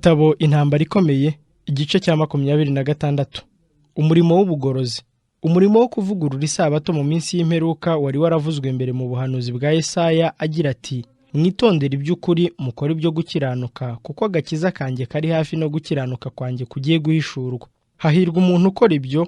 Igitabo Intambara Ikomeye, igice cya 26. Umurimo w'ubugorozi. Umurimo wo kuvugurura isabato mu minsi y'imperuka wari waravuzwe mbere mu buhanuzi bwa Yesaya agira ati: mwitondere iby'ukuri mukore ibyo gukiranuka, kuko agakiza kanjye kari hafi no gukiranuka kwanjye kugiye guhishurwa. Hahirwa umuntu ukora ibyo,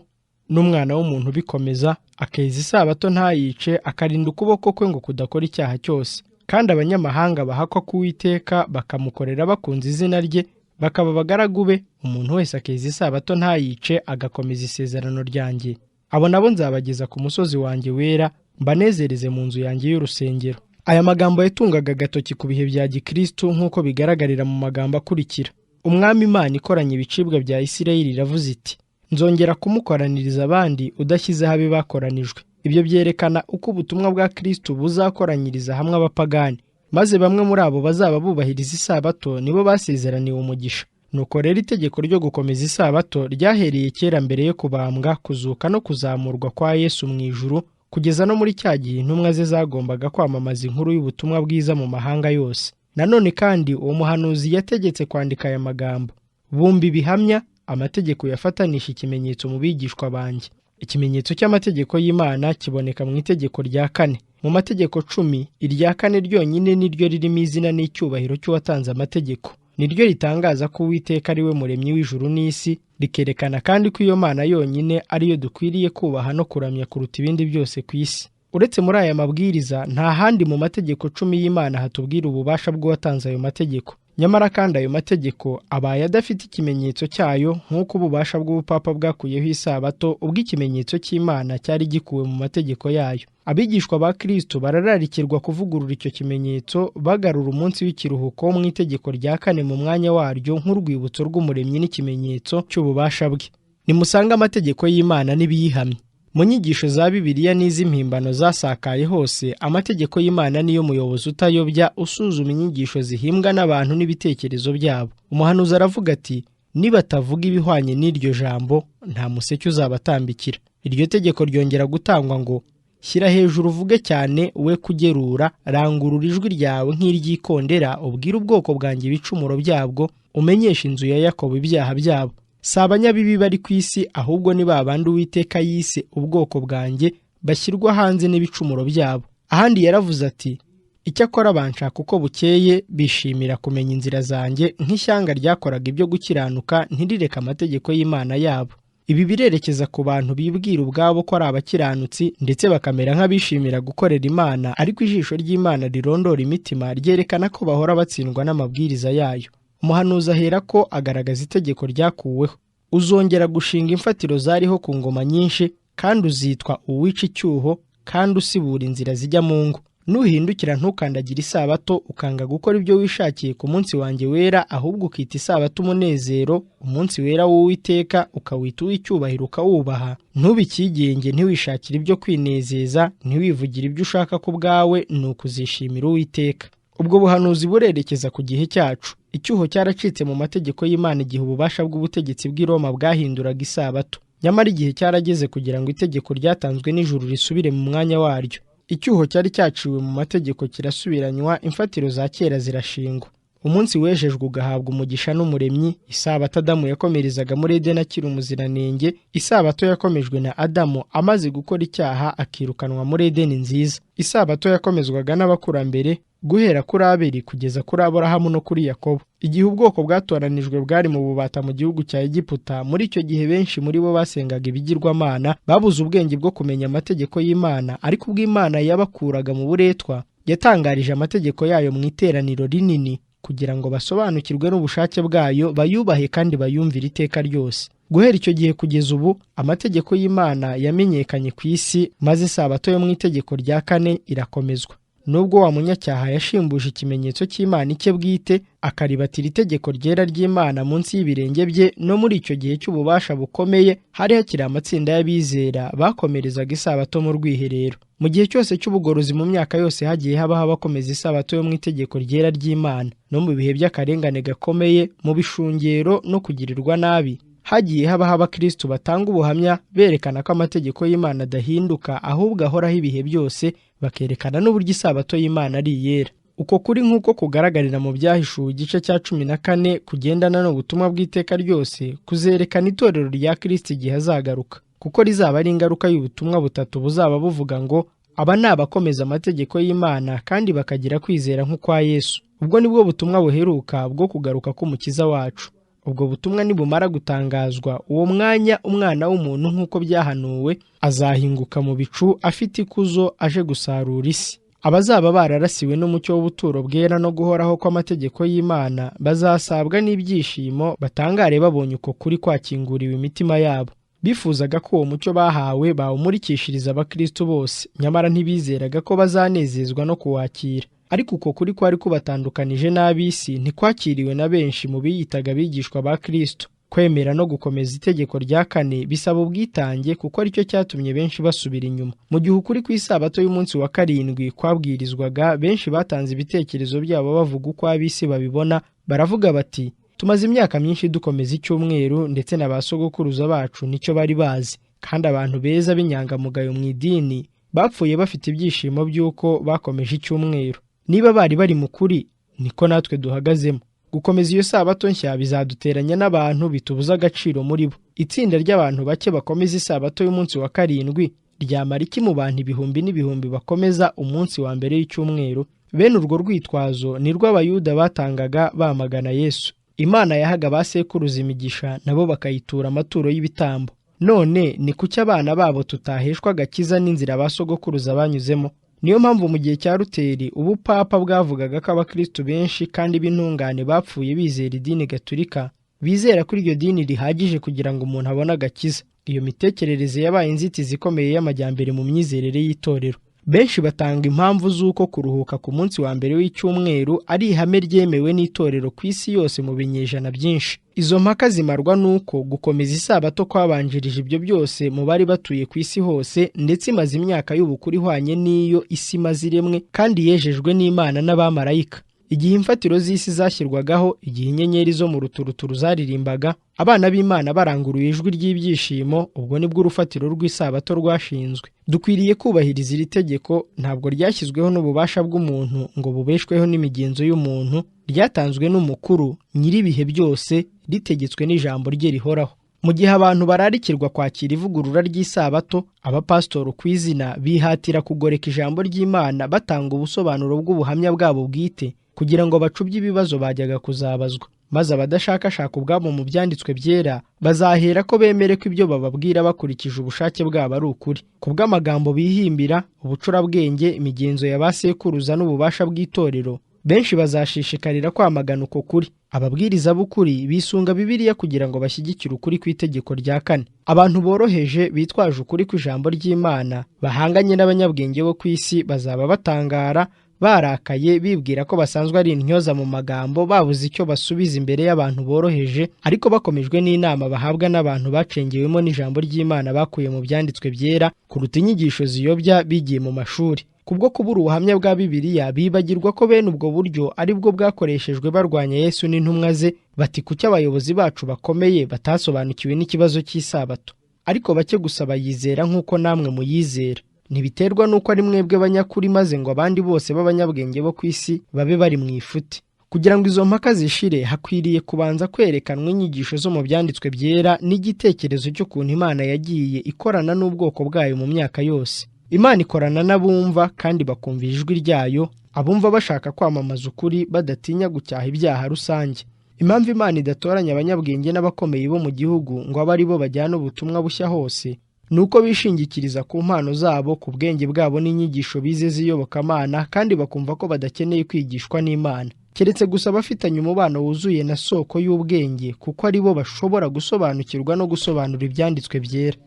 n'umwana w'umuntu bikomeza, akeza isabato ntayice, akarinda ukuboko kwe ngo kudakora icyaha cyose. Kandi abanyamahanga bahakwa ku Uwiteka bakamukorera bakunze izina rye, bakaba abagaragu be, umuntu wese akeza isabato ntayice, agakomeza isezerano ryanjye. Abo nabo nzabageza ku musozi wanjye wera, mbanezereze mu nzu yanjye y'urusengero. Aya magambo yatungaga agatoki ku bihe bya Gikristo nk'uko bigaragarira mu magambo akurikira. Umwami Imana ikoranye ibicibwa bya Isirayeli iravuze iti: nzongera kumukoraniriza abandi udashyize habe bakoranijwe. Ibyo byerekana uko ubutumwa bwa Kristo buzakoranyiriza hamwe abapagani, maze bamwe muri abo bazaba bubahiriza isabato nibo basezeraniwe umugisha. Nuko rero itegeko ryo gukomeza isabato ryahereye kera mbere yo kubambwa, kuzuka no kuzamurwa kwa Yesu mu ijuru, kugeza no muri cya gihe intumwa ze zagombaga kwamamaza inkuru y'ubutumwa bwiza mu mahanga yose. Nanone kandi uwo muhanuzi yategetse kwandika aya magambo: bumva ibihamya, amategeko yafatanisha ikimenyetso mu bigishwa banjye. Ikimenyetso cy'amategeko y'Imana kiboneka mu itegeko rya 4. Mu mategeko 10, irya 4 ryonyine niryo ririmo izina n'icyubahiro cy'uwatanze amategeko. Niryo ritangaza ko Uwiteka ari we muremyi w'ijuru n'isi, rikerekana kandi ko iyo Mana yonyine ariyo dukwiriye kubaha no kuramya kuruta ibindi byose ku isi. Uretse muri aya mabwiriza, nta handi mu mategeko 10 y'Imana hatubwira ububasha bw'uwatanze ayo mategeko. Nyamara kandi ayo mategeko abaye adafite ikimenyetso cyayo, nk'uko ububasha bw'ubupapa bwakuyeho isabato ubwo ikimenyetso cy'Imana cyari gikuwe mu mategeko yayo. Abigishwa ba Kristo barararikirwa kuvugurura icyo kimenyetso, bagarura umunsi w'ikiruhuko wo mu itegeko rya 4 mu mwanya waryo nk'urwibutso rw'umuremyi n'ikimenyetso cy'ububasha bwe. Nimusange amategeko y'Imana n'ibiyihamye. Mu nyigisho za Bibiliya n'iz'impimbano zasakaye hose, amategeko y'Imana niyo muyobozi utayobya, usuzuma inyigisho zihimbwa n'abantu n'ibitekerezo byabo. Umuhanuzi aravuga ati: nibatavuga ibihwanye n'iryo jambo, nta museke uzabatambikira. Iryo tegeko ryongera gutangwa ngo: shyira hejuru uvuge cyane, we kugerura, rangurura ijwi ryawe nk'iry'ikondera, ubwire ubwoko bwanjye ibicumuro byabwo, umenyeshe inzu ya Yakobo ibyaha byabo. Si abanyabibi bari ku isi, ahubwo ni ba bandi Uwiteka yise ubwoko bwanjye, bashyirwa hanze n'ibicumuro byabo. Ahandi yaravuze ati: icyakora banshaka uko bukeye, bishimira kumenya inzira zanjye, nk'ishyanga ryakoraga ibyo gukiranuka ntirireke amategeko y'Imana yabo. Ibi birerekeza ku bantu bibwira ubwabo ko ari abakiranutsi, ndetse bakamera nk'abishimira gukorera Imana, ariko ijisho ry'Imana rirondora imitima ryerekana ko bahora batsindwa n'amabwiriza yayo. Umuhanuzi ahera ko agaragaza itegeko ryakuweho: uzongera gushinga imfatiro zariho ku ngoma nyinshi, kandi uzitwa uwica icyuho, kandi usibura inzira zijya mu ngo. Nuhindukira ntukandagire isabato, ukanga gukora ibyo wishakiye ku munsi wanjye wera, ahubwo ukita isabato umunezero, umunsi wera w'Uwiteka, ukawita uw'icyubahiro ukawubaha. Ntubikigenge, ntiwishakire ibyo kwinezeza, ntiwivugire ibyo ushaka ku bwawe, ni ukuzishimira Uwiteka. Ubwo buhanuzi burerekeza ku gihe cyacu. Icyuho cyaracitse mu mategeko y'Imana igihe ububasha bw'ubutegetsi bw'i Roma bwahinduraga isabato. Nyamara igihe cyarageze kugira ngo itegeko ryatanzwe n'ijuru risubire mu mwanya waryo. Icyuho cyari cyaciwe mu mategeko kirasubiranywa, imfatiro za kera zirashingwa. Umunsi wejejwe ugahabwa umugisha n'umuremyi. Isabato Adamu yakomerezaga muri Edeni akiri umuziranenge. Isabato yakomejwe na Adamu amaze gukora icyaha, akirukanwa muri Edeni nziza. Isabato yakomezwaga n'abakurambere, guhera kuri Abeli kugeza kuri Aburahamu no kuri Yakobo. Igihe ubwoko bwatoranijwe bwari mu bubata mu gihugu cya Egiputa, muri icyo gihe benshi muri bo basengaga ibigirwamana, babuze ubwenge bwo kumenya amategeko y'Imana, ariko ubwo Imana yabakuraga mu buretwa, yatangarije amategeko yayo mu iteraniro rinini, kugira ngo basobanukirwe n'ubushake bwayo, bayubahe kandi bayumvire iteka ryose. Guhera icyo gihe kugeza ubu, amategeko y'Imana yamenyekanye ku isi, maze isabato yo mu itegeko rya 4 irakomezwa. Nubwo wa munyacyaha yashimbuje ikimenyetso cy'Imana icye bwite, akaribatira itegeko ryera ry'Imana munsi y'ibirenge bye, no muri icyo gihe cy'ububasha bukomeye hari hakiri amatsinda y'abizera bakomerezaga isabato mu rwiherero. Mu gihe cyose cy'ubugorozi mu myaka yose hagiye habaho abakomeza isabato yo mu itegeko ryera ry'Imana. No mu bihe by'akarengane gakomeye, mu bishungero no kugirirwa nabi, hagiye habaho abakristo batanga ubuhamya berekana ko amategeko y'Imana adahinduka, ahubwo ahoraho ibihe byose, bakerekana n'uburyo isabato y'Imana ari iyera. uko kuri nk'uko kugaragarira mu byahishuwe igice cya 14 kugendana n'ubutumwa bw'iteka ryose kuzerekana itorero rya Kristo igihe azagaruka, kuko rizaba ari ingaruka y'ubutumwa butatu buzaba buvuga ngo aba ni abakomeza amategeko y'Imana kandi bakagira kwizera nk'ukwa Yesu. Ubwo nibwo butumwa buheruka bwo kugaruka k'umukiza wacu. Ubwo butumwa nibumara gutangazwa, uwo mwanya umwana w'umuntu nk'uko byahanuwe azahinguka mu bicu afite ikuzo aje gusarura isi. Abazaba bararasiwe n'umucyo w'ubuturo bwera no guhoraho kw'amategeko y'Imana bazasabwa n'ibyishimo batangare babonye uko kuri kwakinguriwe imitima yabo. Bifuzaga ko uwo mucyo bahawe bawumurikishiriza abakristo bose, nyamara ntibizeraga ko bazanezezwa no kuwakira. Ariko uko kuri kwari kubatandukanije n'ab'isi ntikwakiriwe na benshi mu biyitaga abigishwa ba Kristo. Kwemera no gukomeza itegeko rya 4 bisaba ubwitange, kuko aricyo cyatumye benshi basubira inyuma. Mu gihe ukuri kw'isabato y'umunsi wa 7 kwabwirizwaga, benshi batanze ibitekerezo byabo bavuga uko ab'isi babibona. Baravuga bati, tumaze imyaka myinshi dukomeza icyumweru, ndetse na ba sogokuruza bacu nicyo bari bazi, kandi abantu beza b'inyangamugayo mu idini bapfuye bafite ibyishimo by'uko bakomeje icyumweru. Niba bari mu kuri, niko natwe duhagazemo. Gukomeza iyo sabato nshya bizaduteranya n'abantu bitubuza agaciro muri bo. Itsinda ry'abantu bake bakomeza isabato y'umunsi wa 7 ryamara iki mu bantu ibihumbi n'ibihumbi bakomeza umunsi wa mbere y'icyumweru? Bene urwo rwitwazo ni rw'abayuda batangaga bamagana Yesu. Imana yahaga abasekuruza imigisha, nabo bakayitura amaturo y'ibitambo. None ni kuki abana babo tutaheshwa agakiza n'inzira abasogokuruza banyuzemo? Niyo mpamvu mu gihe cya Luteri ubupapa bwavugaga ko abakristo benshi kandi b'intungane bapfuye bizera idini Gatolika, bizera ko iryo dini rihagije kugira ngo umuntu abone agakiza. Iyo mitekerereze yabaye inzitizi ikomeye y'amajyambere mu myizerere y'itorero. Benshi batanga impamvu z'uko kuruhuka ku munsi wa mbere w'icyumweru ari ihame ryemewe n'itorero ku isi yose mu binyejana byinshi. Izo mpaka zimarwa nuko gukomeza isabato kwabanjirije ibyo byose mu bari batuye ku isi hose, ndetse imaze imyaka y'ubukuru ihwanye n'iyo isi imaze iremwe kandi yejejwe n'Imana n'abamarayika. Igihe imfatiro z'isi zashyirwagaho, igihe inyenyeri zo mu ruturuturu zaririmbaga, abana b'Imana baranguruye ijwi ry'ibyishimo, ubwo nibwo urufatiro rw'isabato rwashinzwe. Dukwiriye kubahiriza iri tegeko, ntabwo ryashyizweho n'ububasha bw'umuntu ngo bubeshweho n'imigenzo y'umuntu, ryatanzwe n'umukuru nyir'ibihe byose, ritegetswe n'ijambo rye rihoraho. Mu gihe abantu bararikirwa kwakira ivugurura ry'isabato, abapastori ku izina bihatira kugoreka ijambo ry'Imana batanga ubusobanuro bw'ubuhamya bwabo bwite, kugira ngo bacubye ibibazo bajyaga kuzabazwa. Maze abadashakashaka ubwabo mu byanditswe byera bazahera ko bemere ko ibyo bababwira bakurikije ubushake bwabo ari ukuri. Kubw'amagambo bihimbira, ubucurabwenge, imigenzo y'abasekuruza n'ububasha bw'itorero, benshi bazashishikarira kwamagana uko kuri. Ababwiriza b'ukuri bisunga Bibiliya kugira ngo bashyigikire ukuri kw'itegeko rya 4. Abantu boroheje bitwaje ukuri kw'ijambo ry'Imana bahanganye n'abanyabwenge bo ku isi bazaba batangara, barakaye, bibwira ko basanzwe ari intyoza mu magambo, babuze icyo basubiza imbere y'abantu boroheje, ariko bakomejwe n'inama bahabwa n'abantu bacengewemo n'ijambo ry'Imana bakuye mu byanditswe byera, kuruta inyigisho ziyobya bigiye mu mashuri. Kubwo kubura ubuhamya bwa Bibiliya, bibagirwa ko bene ubwo buryo ari bwo bwakoreshejwe barwanya Yesu n'intumwa ze. Bati kuki abayobozi bacu bakomeye batasobanukiwe n'ikibazo cy'isabato? Ariko bake gusa bayizera nk'uko namwe muyizera. Ntibiterwa n'uko ari mwebwe banyakuri, maze ngo abandi bose b'abanyabwenge bo ku isi babe bari mu ifuti. Kugira ngo izo mpaka zishire, hakwiriye kubanza kwerekanwa inyigisho zo mu byanditswe byera n'igitekerezo cy'ukuntu Imana yagiye ikorana n'ubwoko bwayo mu myaka yose. Imana ikorana n'abumva kandi bakumva ijwi ryayo, abumva bashaka kwamamaza ukuri badatinya gucyaha ibyaha rusange. Impamvu Imana idatoranya abanyabwenge n'abakomeye bo mu gihugu ngo abe ari bo bajyana ubutumwa bushya hose, nuko bishingikiriza ku mpano zabo, ku bwenge bwabo n'inyigisho bize z'iyobokamana, kandi bakumva ko badakeneye kwigishwa n'Imana, keretse gusa bafitanye umubano wuzuye na soko y'ubwenge, kuko ari bo bashobora gusobanukirwa no gusobanura ibyanditswe byera.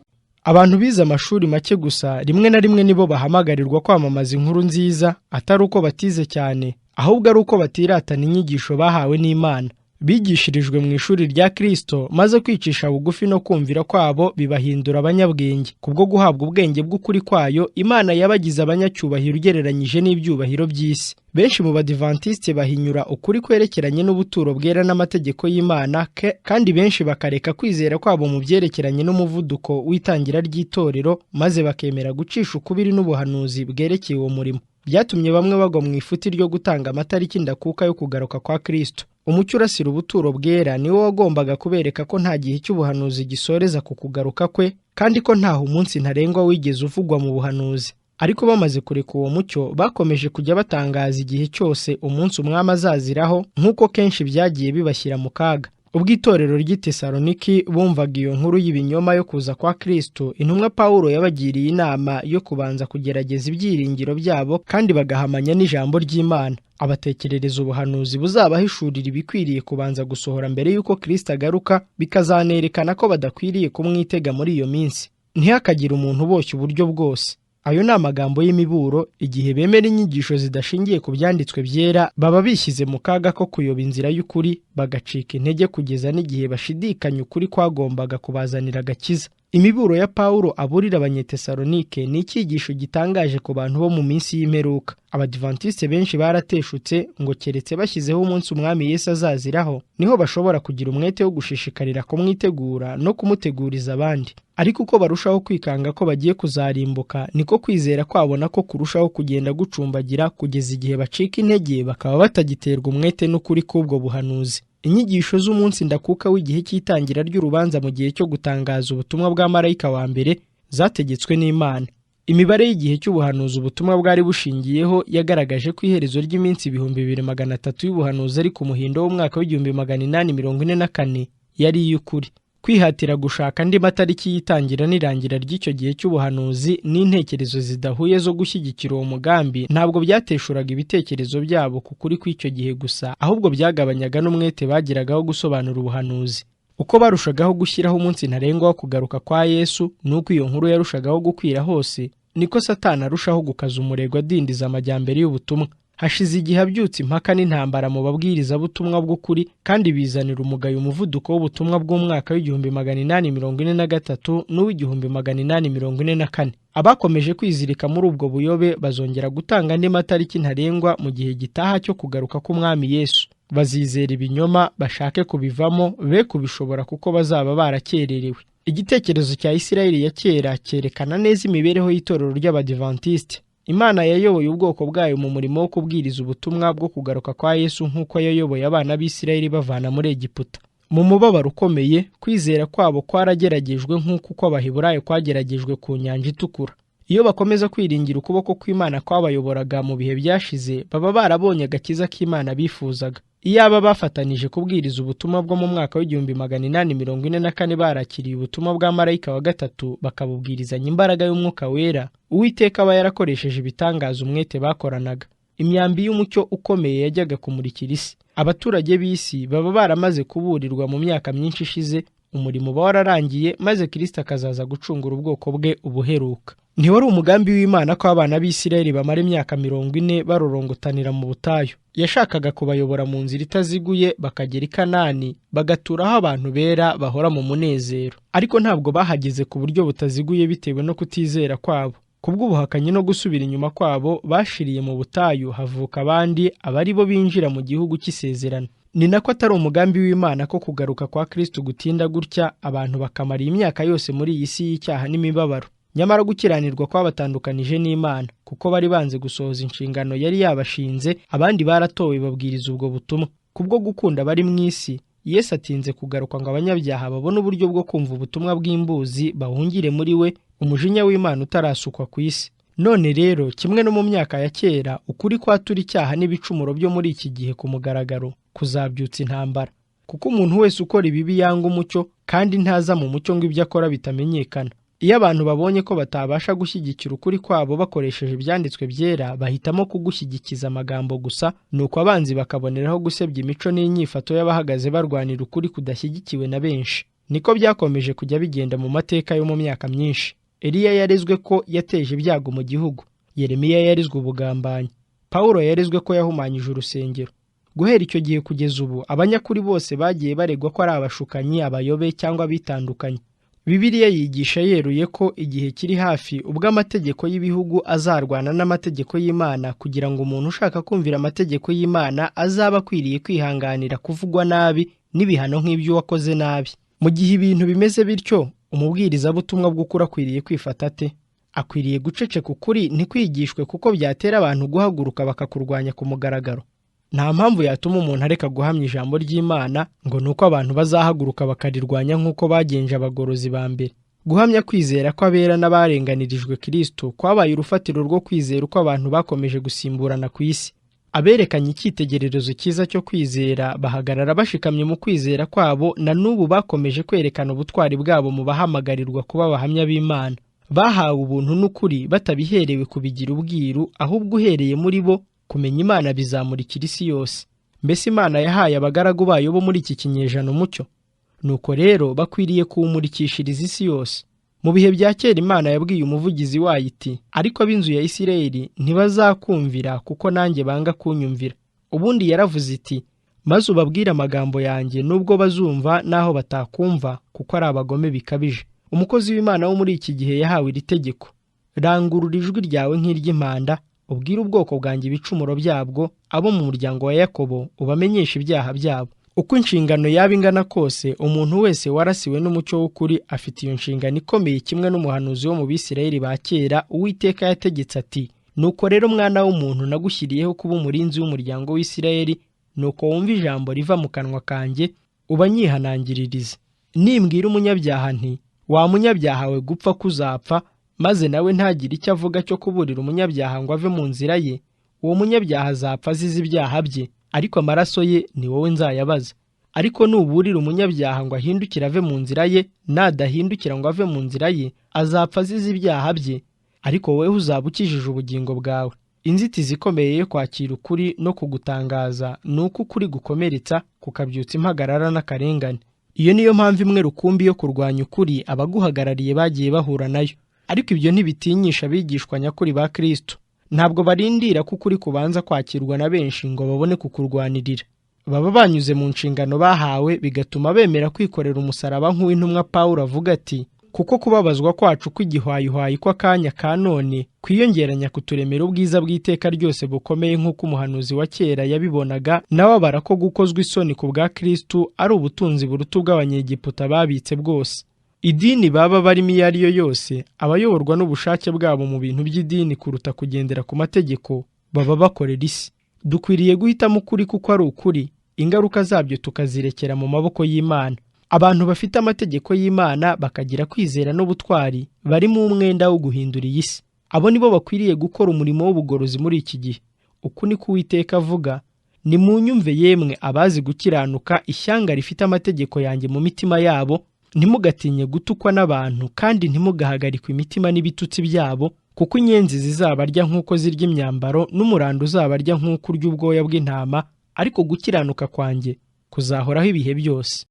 Abantu bize amashuri make gusa rimwe na rimwe nibo bahamagarirwa kwamamaza inkuru nziza, atari uko batize cyane, ahubwo ari uko batiratana inyigisho bahawe n'Imana. Bigishirijwe mu ishuri rya Kristo, maze kwicisha bugufi no kumvira kwabo bibahindura abanyabwenge. Kubwo guhabwa ubwenge bw'ukuri kwayo, Imana yabagize abanyacyubahiro ugereranyije n'ibyubahiro by'isi. Benshi mu badivantiste bahinyura ukuri kwerekeranye n'ubuturo bwera n'amategeko y'Imana, kandi benshi bakareka kwizera kwabo mu byerekeranye n'umuvuduko w'itangira ry'itorero, maze bakemera gucisha ukubiri n'ubuhanuzi bwerekeye uwo murimo. byatumye bamwe bagwa mu ifuti ryo gutanga amatariki ndakuka yo kugaruka kwa Kristo. Umucyo urasira ubuturo bwera niwo wagombaga kubereka ko nta gihe cy'ubuhanuzi gisoreza ku kugaruka kwe, kandi ko ntaho umunsi ntarengwa wigeze uvugwa mu buhanuzi. Ariko bamaze kureka uwo mucyo, bakomeje kujya batangaza igihe cyose umunsi umwami azaziraho, nk'uko kenshi byagiye bibashyira mu kaga. Ubwo itorero ry'i Tesaloniki bumvaga iyo nkuru y'ibinyoma yo kuza kwa Kristo, intumwa Pawulo yabagiriye inama yo kubanza kugerageza ibyiringiro byabo kandi bagahamanya n'ijambo ry'Imana. Abatekerereza ubuhanuzi buzabahishurira ibikwiriye kubanza gusohora mbere y'uko Kristo agaruka, bikazanerekana ko badakwiriye kumwitega muri iyo minsi. Ntihakagire umuntu uboshya uburyo bwose. Ayo ni amagambo y'imiburo. Igihe bemera inyigisho zidashingiye ku byanditswe byera, baba bishyize mu kaga ko kuyoba inzira y'ukuri, bagacika intege kugeza n'igihe bashidikanya ukuri kwagombaga kubazanira agakiza. Imiburo ya Pawulo aburira Abanyetesalonike ni icyigisho gitangaje ku bantu bo mu minsi y'imperuka. Abadivantiste benshi barateshutse ngo keretse bashyizeho umunsi umwami Yesu azaziraho, niho bashobora kugira umwete wo gushishikarira kumwitegura no kumuteguriza abandi. Ariko uko barushaho kwikanga ko bagiye kuzarimbuka, niko kwizera kwabo nako kurushaho kugenda gucumbagira kugeza igihe bacika intege, bakaba batagiterwa umwete n'ukuri k'ubwo buhanuzi. Inyigisho z'umunsi ndakuka w'igihe cy'itangira ry'urubanza mu gihe cyo gutangaza ubutumwa bwa marayika wa mbere zategetswe n'Imana. Imibare y'igihe cy'ubuhanuzi ubutumwa bwari bushingiyeho yagaragaje ko iherezo ry'iminsi 2300 y'ubuhanuzi ari ku muhindo w'umwaka w'1844 yari iy'ukuri. Kwihatira gushaka andi matariki y'itangira n'irangira ry'icyo gihe cy'ubuhanuzi n'intekerezo zidahuye zo gushyigikira uwo mugambi ntabwo byateshuraga ibitekerezo byabo ku kuri kw'icyo gihe gusa, ahubwo byagabanyaga n'umwete bagiragaho gusobanura ubuhanuzi. Uko barushagaho gushyiraho umunsi ntarengwa wo kugaruka kwa Yesu, nuko iyo nkuru yarushagaho gukwira hose, niko Satani arushaho gukaza umurego adindiza amajyambere y'ubutumwa. Hashize igihe abyutse impaka n'intambara mu babwiriza butumwa bw'ukuri, kandi bizanira umugayo umuvuduko w'ubutumwa bw'umwaka w'1843 n'uw'1844. Abakomeje kwizirika muri ubwo buyobe bazongera gutanga andi matariki ntarengwa mu gihe gitaha cyo kugaruka k'umwami Yesu. Bazizera ibinyoma, bashake kubivamo, be kubishobora kuko bazaba barakererewe. Igitekerezo cya Isirayeli ya kera cyerekana neza imibereho y'itorero ry'Abadivantiste. Imana yayoboye ubwoko bwayo mu murimo wo kubwiriza ubutumwa bwo kugaruka kwa Yesu nk'uko yayoboye abana b'Isirayeli bavana muri Egiputa. Mu mubabaro ukomeye, kwizera kwabo kwarageragejwe nk'uko Abaheburayo kwageragejwe ku nyanja itukura. Iyo bakomeza kwiringira ukuboko kw'Imana kwabayoboraga mu bihe byashize, baba barabonye agakiza k'Imana bifuzaga. Iyaba bafatanije kubwiriza ubutumwa bwo mu mwaka w'1844 barakiriye ubutumwa bwa marayika wa gatatu, bakabubwirizanya imbaraga y'Umwuka wera, Uwiteka aba yarakoresheje ibitangaza umwete bakoranaga. Imyambi y'umucyo ukomeye yajyaga kumurikira isi. Abaturage b'isi baba baramaze kuburirwa mu myaka myinshi ishize, umurimo uba wararangiye, maze Kristo akazaza gucungura ubwoko bwe ubuheruka. Ntiwari umugambi w'Imana ko abana b'Isirayeli bamara imyaka 40 barorongotanira mu butayu. Yashakaga kubayobora mu nzira itaziguye bakagera i Kanani, bagaturaho abantu bera bahora mu munezero. Ariko ntabwo bahageze ku buryo butaziguye bitewe no kutizera kwabo. Kubw'ubuhakanyi no gusubira inyuma kwabo, bashiriye mu butayu, havuka abandi abari bo binjira mu gihugu cy'isezerano. Ni nako atari umugambi w'Imana ko kugaruka kwa Kristo gutinda gutya, abantu bakamara imyaka yose muri iyi si y'icyaha n'imibabaro. Nyamara gukiranirwa kwabatandukanije n'Imana, kuko bari banze gusohoza inshingano yari yabashinze. Abandi baratowe babwiriza ubwo butumwa. Kubwo gukunda bari mu isi, Yesu atinze kugaruka ngo abanyabyaha babone uburyo bwo kumva ubutumwa bw'imbuzi, bahungire muri we, umujinya w'Imana utarasukwa ku isi. None rero, kimwe no mu myaka ya kera, ukuri kwatura icyaha n'ibicumuro byo muri iki gihe ku mugaragaro kuzabyutsa intambara. Kuko umuntu wese ukora ibibi yanga umucyo, kandi ntaza mu mucyo ngo ibyo akora bitamenyekana. Iyo abantu babonye ko batabasha gushyigikira ukuri kwabo bakoresheje ibyanditswe byera, bahitamo kugushyigikiza amagambo gusa, nuko abanzi bakaboneraho gusebya imico n'inyifato y'abahagaze barwanira ukuri kudashyigikiwe na benshi. Niko byakomeje kujya bigenda mu mateka yo mu myaka myinshi. Eliya yarezwe ko yateje ibyago mu gihugu. Yeremiya yarezwe ubugambanyi. Pawulo yarezwe ko yahumanyije urusengero. Guhera icyo gihe kugeza ubu, abanyakuri bose bagiye baregwa ko ari abashukanyi, abayobe cyangwa bitandukanye. Bibiliya yigisha yeruye ko igihe kiri hafi ubwo amategeko y'ibihugu azarwana n'amategeko y'Imana, kugira ngo umuntu ushaka kumvira amategeko y'Imana azaba akwiriye kwihanganira kuvugwa nabi n'ibihano nk'ibyo wakoze nabi. Mu gihe ibintu bimeze bityo, umubwirizabutumwa bw'ukuri akwiriye kwifata ate? akwiriye guceceka ukuri ntikwigishwe kuko byatera abantu guhaguruka bakakurwanya ku mugaragaro. Nta mpamvu yatuma umuntu areka guhamya ijambo ry'Imana ngo nuko abantu bazahaguruka bakarirwanya nk'uko bagenje abagorozi ba mbere. Guhamya kwizera kw'abera n'abarenganirijwe Kristo kwabaye urufatiro rwo kwizera uko abantu bakomeje gusimburana ku isi. Aberekanye icyitegererezo cyiza cyo kwizera bahagarara bashikamye mu kwizera kwabo, na n'ubu bakomeje kwerekana ubutwari bwabo mu bahamagarirwa kuba abahamya b'Imana. Bahawe ubuntu n'ukuri batabiherewe kubigira ubwiru, ahubwo uhereye muri bo kumenya Imana bizamurikira isi yose. Mbese Imana yahaye abagaragu bayo bo muri iki kinyejana umucyo. Nuko rero bakwiriye kuwumurikishiriza isi yose. Mu bihe bya kera Imana yabwiye umuvugizi wayo iti, ariko ab'inzu ya Isirayeli ntibazakumvira kuko nanjye banga kunyumvira. Ubundi yaravuze iti, maze ubabwire amagambo yanjye nubwo bazumva naho batakumva kuko ari abagome bikabije. Umukozi w'Imana wo muri iki gihe yahawe iri tegeko: rangurura ijwi ryawe nk'iry'impanda, ubwire ubwoko bwanjye ibicumuro byabwo, abo mu muryango wa Yakobo ubamenyeshe ibyaha byabo. Uko inshingano yaba ingana kose, umuntu wese warasiwe n'umucyo w'ukuri afite iyo nshingano ikomeye, kimwe n'umuhanuzi wo mu Bisirayeli ba kera. Uwiteka yategetse ati, nuko rero mwana w'umuntu, nagushyiriyeho kuba umurinzi w'umuryango w'Isirayeli, nuko wumva ijambo riva mu kanwa kanjye ubanyihanangiririze. Nimbwira umunyabyaha nti, wa munyabyaha we gupfa kuzapfa, maze nawe ntagire icyo avuga cyo kuburira umunyabyaha ngo ave mu nzira ye, uwo munyabyaha azapfa azize ibyaha bye, ariko amaraso ye ni wowe nzayabaza. Ariko nuburira umunyabyaha ngo ahindukire ave mu nzira ye, nadahindukira ngo ave mu nzira ye, azapfa azize ibyaha bye, ariko wowe uzaba ukijije ubugingo bwawe. Inzitizi ikomeye yo kwakira ukuri no kugutangaza ni uko ukuri gukomeretsa, kukabyutsa impagarara n'akarengane. Iyo niyo mpamvu imwe rukumbi yo kurwanya ukuri abaguhagarariye bagiye bahura nayo. Ariko ibyo ntibitinyisha abigishwa nyakuri ba Kristo. Ntabwo barindira ko ukuri kubanza kwakirwa na benshi ngo babone kukurwanirira. Baba banyuze mu nshingano bahawe, bigatuma bemera kwikorera umusaraba nk'uw'intumwa Pawulo avuga ati, kuko kubabazwa kwacu kw'igihwayihwayi kw'akanya ka none kwiyongeranya kuturemera ubwiza bw'iteka ryose bukomeye, nk'uko umuhanuzi wa kera yabibonaga, nawe abara ko gukozwa isoni ku bwa Kristo ari ubutunzi buruta ubw'Abanyegiputa babitse bwose. Idini baba barimo iyo ari yo yose, abayoborwa n'ubushake bwabo mu bintu by'idini kuruta kugendera ku mategeko, baba bakorera isi. Dukwiriye guhitamo ukuri kuko ari ukuri, ingaruka zabyo tukazirekera mu maboko y'Imana. Abantu bafite amategeko y'Imana bakagira kwizera n'ubutwari, barimo umwenda wo guhindura iyi si. Abo nibo bakwiriye gukora umurimo w'ubugorozi muri iki gihe. Uku ni ko Uwiteka avuga, nimunyumve yemwe abazi gukiranuka, ishyanga rifite amategeko yanjye mu mitima yabo. Ntimugatinye gutukwa n'abantu, kandi ntimugahagarikwe imitima n'ibitutsi byabo, kuko inyenzi zizabarya nk'uko zirya imyambaro, n'umurando uzabarya nk'uko urya ubwoya bw'intama, ariko gukiranuka kwanjye kuzahoraho ibihe byose.